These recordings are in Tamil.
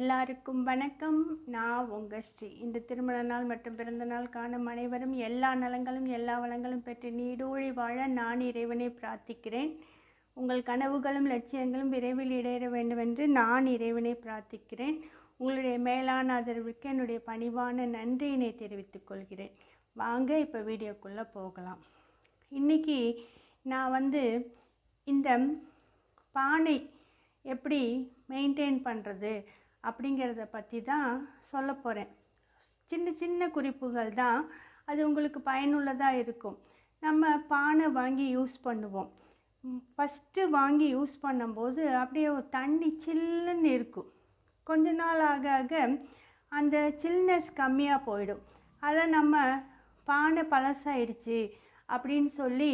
எல்லாருக்கும் வணக்கம். நான் உங்கள் ஸ்ரீ. இந்த திருமண நாள் மற்றும் பிறந்த நாள் காணும் அனைவரும் எல்லா நலங்களும் எல்லா வளங்களும் பெற்று நீடூழி வாழ நான் இறைவனை பிரார்த்திக்கிறேன். உங்கள் கனவுகளும் லட்சியங்களும் விரைவில் ஈடேற வேண்டுமென்று நான் இறைவனை பிரார்த்திக்கிறேன். உங்களுடைய மேலான ஆதரவுக்கு என்னுடைய பணிவான நன்றியினை தெரிவித்துக் கொள்கிறேன். வாங்க இப்போ வீடியோக்குள்ளே போகலாம். இன்றைக்கி நான் இந்த பானை எப்படி மெயின்டைன் பண்ணுறது அப்படிங்கிறத பற்றி தான் சொல்ல போகிறேன். சின்ன சின்ன குறிப்புகள் தான், அது உங்களுக்கு பயனுள்ளதாக இருக்கும். நம்ம பானை வாங்கி யூஸ் பண்ணுவோம். ஃபஸ்ட்டு வாங்கி யூஸ் பண்ணும்போது அப்படியே தண்ணி சில்லுன்னு இருக்கும். கொஞ்ச நாள் ஆக ஆக அந்த சில்னஸ் கம்மியாக போயிடும். அதை நம்ம பானை பழசாயிடுச்சு அப்படின்னு சொல்லி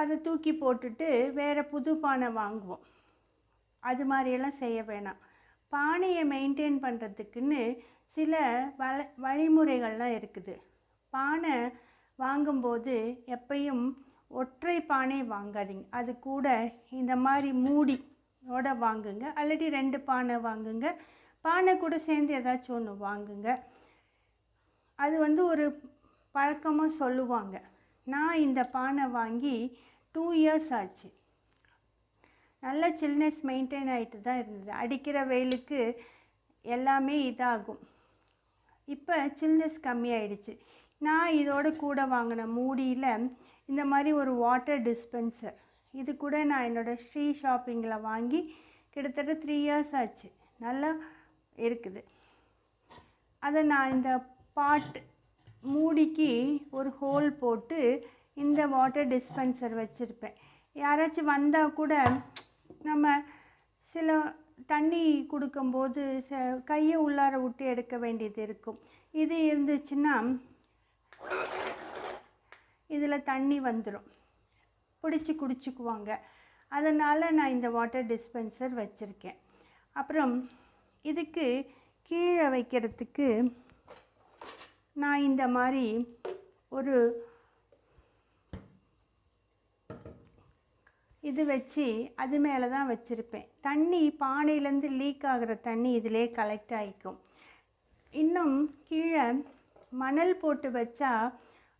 அதை தூக்கி போட்டுட்டு வேறு புது பானை வாங்குவோம். அது மாதிரியெல்லாம் செய்ய வேணாம். பானையை மெயின்டைன் பண்ணுறதுக்குன்னு சில வழிமுறைகள்லாம் இருக்குது. பானை வாங்கும்போது எப்பையும் ஒற்றை பானை வாங்காதீங்க. அது கூட இந்த மாதிரி மூடியோட வாங்குங்க. அல்லது 2 பானை வாங்குங்க. பானை கூட சேர்ந்து ஏதாச்சும் ஒன்று வாங்குங்க. அது ஒரு பழக்கமாக சொல்லுவாங்க. நான் இந்த பானை வாங்கி 2 இயர்ஸ் ஆச்சு. நல்ல சில்னஸ் மெயின்டைன் ஆகிட்டு தான் இருந்தது. அடிக்கிற வெயிலுக்கு எல்லாமே இதாகும். இப்போ சில்னஸ் கம்மியாயிடுச்சு. நான் இதோட கூட வாங்கின மூடியில் இந்த மாதிரி ஒரு வாட்டர் டிஸ்பென்சர், இது கூட நான் என்னோடய ஸ்ரீ ஷாப்பிங்கில் வாங்கி கிட்டத்தட்ட 3 இயர்ஸ் ஆச்சு. நல்லா இருக்குது. அதை நான் இந்த பாட் மூடிக்கு ஒரு ஹோல் போட்டு இந்த வாட்டர் டிஸ்பென்சர் வச்சுருப்பேன். யாராச்சும் வந்தால் கூட நம்ம சில தண்ணி கொடுக்கும்போது கையை உள்ளார விட்டு எடுக்க வேண்டியது இருக்கும். இது இருந்துச்சுன்னா இதில் தண்ணி வந்துடும், பிடிச்சி குடிச்சுக்குவாங்க. அதனால் நான் இந்த வாட்டர் டிஸ்பென்சர் வச்சுருக்கேன். அப்புறம் இதுக்கு கீழே வைக்கிறதுக்கு நான் இந்த மாதிரி ஒரு இது வச்சு அது மேலே தான் வச்சுருப்பேன். தண்ணி பானையிலேருந்து லீக் ஆகிற தண்ணி இதிலே கலெக்ட் ஆகிக்கும். இன்னும் கீழே மணல் போட்டு வச்சா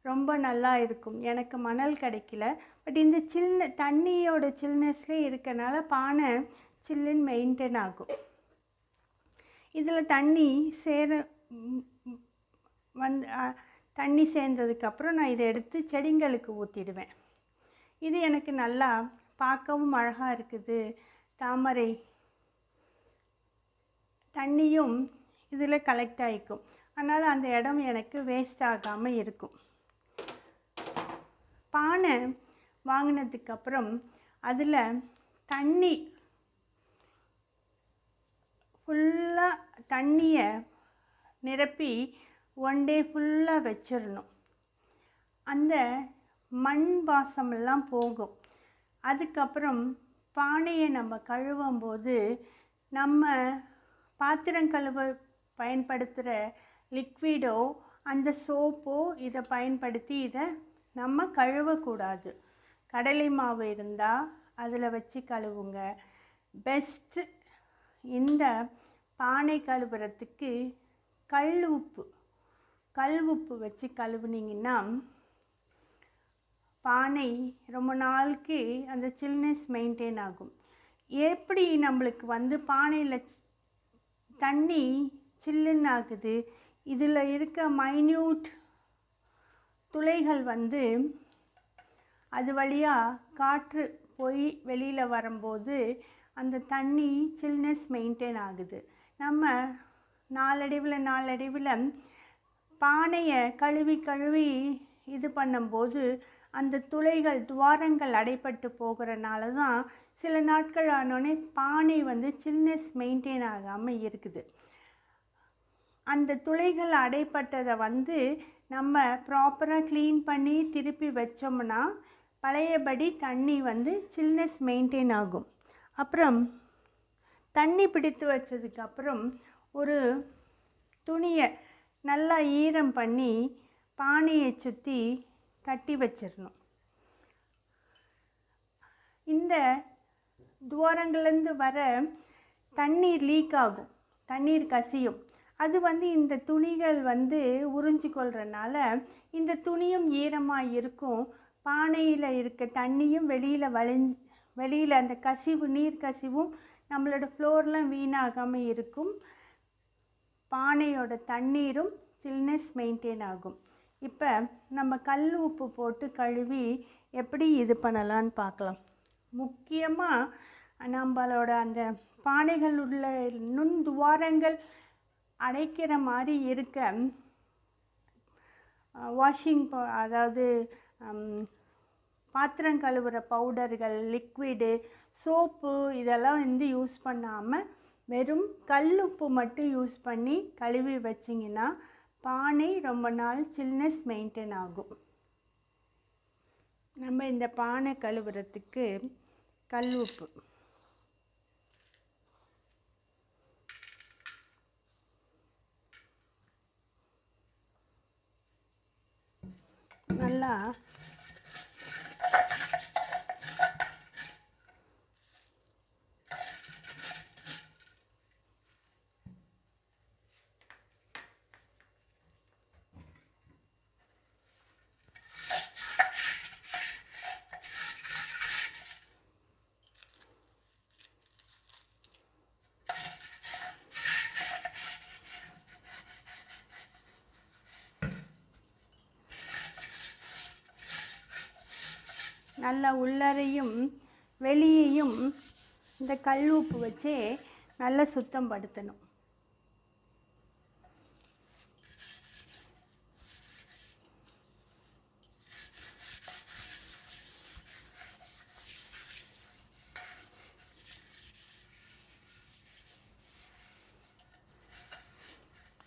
ரொம்ப நல்லா இருக்கும். எனக்கு மணல் கிடைக்கல. பட் இந்த தண்ணியோட சில்னஸ்லேயே இருக்கனால பானை சில்லுன்னு மெயின்டைன் ஆகும். இதில் தண்ணி தண்ணி சேர்ந்ததுக்கப்புறம் நான் இதை எடுத்து செடிங்களுக்கு ஊற்றிடுவேன். இது எனக்கு நல்லா பார்க்கவும் அழகாக இருக்குது. தாமரை தண்ணியும் இதில் கலெக்ட் ஆகிக்கும். அதனால் அந்த இடம் எனக்கு வேஸ்ட் ஆகாமல் இருக்கும். பானை வாங்கினதுக்கப்புறம் அதில் தண்ணி ஃபுல்லாக தண்ணியை நிரப்பி 1 டே ஃபுல்லாக வச்சிடணும். அந்த மண் வாசமெல்லாம் போகும். அதுக்கப்புறம் பானையை நம்ம கழுவும்போது நம்ம பாத்திரம் கழுவ பயன்படுத்துகிற லிக்விடோ அந்த சோப்போ இதை பயன்படுத்தி இதை நம்ம கழுவக்கூடாது. கடலை மாவு இருந்தால் அதில் வச்சு கழுவுங்க. பெஸ்ட்டு இந்த பானை கழுவுறதுக்கு கல் உப்பு வச்சு கழுவுனீங்கன்னா பானை ரொம்ப நாளுக்கு அந்த சில்னஸ் மெயின்டைன் ஆகும். எப்படி நம்மளுக்கு பானையில் தண்ணி சில்லுன்னு ஆகுது, இதில் இருக்க மைன்யூட் துளைகள் அது வழியாக காற்று போய் வெளியில் வரும்போது அந்த தண்ணி சில்னஸ் மெயின்டைன் ஆகுது. நம்ம நாளடைவில் பானையை கழுவி இது பண்ணும்போது அந்த துவாரங்கள் அடைப்பட்டு போகிறனால தான் சில நாட்கள் ஆனோடனே பானை சில்னஸ் மெயின்டைன் ஆகாமல் இருக்குது. அந்த துளைகள் அடைப்பட்டதை நம்ம ப்ராப்பராக க்ளீன் பண்ணி திருப்பி வச்சோம்னா பழையபடி தண்ணி சில்னஸ் மெயின்டைன் ஆகும். அப்புறம் தண்ணி பிடித்து வச்சதுக்கப்புறம் ஒரு துணியை நல்லா ஈரம் பண்ணி பானையை சுற்றி கட்டி வச்சிடணும். இந்த துவாரங்கள்லேருந்து வர தண்ணீர் லீக் ஆகும், தண்ணீர் கசியும். அது இந்த துணிகள் உறிஞ்சி கொள்றதுனால இந்த துணியும் ஈரமாக இருக்கும். பானையில் இருக்க தண்ணியும் வெளியில் அந்த கசிவு, நீர் கசிவும் நம்மளோட ஃப்ளோர்லாம் வீணாகாமல் இருக்கும். பானையோட தண்ணீரும் சில்னஸ் மெயின்டைன் ஆகும். இப்போ நம்ம கல் உப்பு போட்டு கழுவி எப்படி இது பண்ணலான்னு பார்க்கலாம். முக்கியமாக நம்மளோட அந்த பானைகள் உள்ள நுண்துவாரங்கள் அடைக்கிற மாதிரி இருக்க அதாவது பாத்திரம் கழுவுற பவுடர்கள், லிக்விடு, சோப்பு இதெல்லாம் யூஸ் பண்ணாமல் வெறும் கல் உப்பு மட்டும் யூஸ் பண்ணி கழுவி வச்சிங்கன்னா பானை ரொம்ப நாள் சில்னஸ் மெயின்டைன் ஆகும். நம்ம இந்த பானை கழுவுறதுக்கு கல் உப்பு நல்லா நல்லா உள்ளரையும் வெளியையும் இந்த கல் உப்பு வச்சு நல்லா சுத்தம் படுத்தணும்.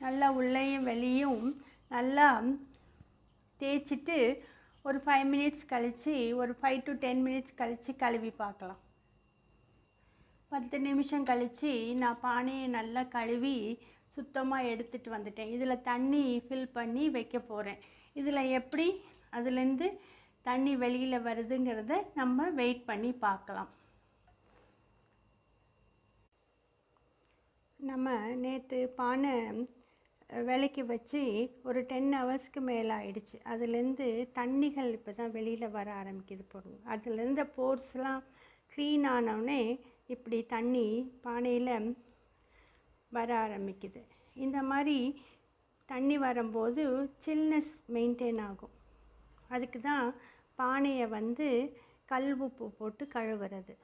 நல்லா உள்ளேயும் வெளியும் நல்லா தேய்ச்சிட்டு ஒரு 5 மினிட்ஸ் கழித்து, ஒரு 5 to 10 மினிட்ஸ் கழித்து கழுவி பார்க்கலாம். 10 நிமிஷம் கழித்து நான் பானையை நல்லா கழுவி சுத்தமாக எடுத்துகிட்டு வந்துட்டேன். இதில் தண்ணி ஃபில் பண்ணி வைக்க போகிறேன். இதில் எப்படி அதுலேருந்து தண்ணி வெளியில் வருதுங்கிறத நம்ம வெயிட் பண்ணி பார்க்கலாம். நம்ம நேற்று பானை விலைக்கு வச்சு ஒரு 10 ஹவர்ஸ்க்கு மேலே ஆயிடுச்சு. அதுலேருந்து தண்ணிகள் இப்போ தான் வெளியில் வர ஆரம்பிக்குது போடுங்க. அதுலேருந்து போர்ஸ்லாம் க்ளீன் ஆனவுடனே இப்படி தண்ணி பானையில் வர ஆரம்பிக்குது. இந்த மாதிரி தண்ணி வரும்போது சில்னஸ் மெயின்டைன் ஆகும். அதுக்கு தான் பானையை கல் உப்பு போட்டு கழுவுறது.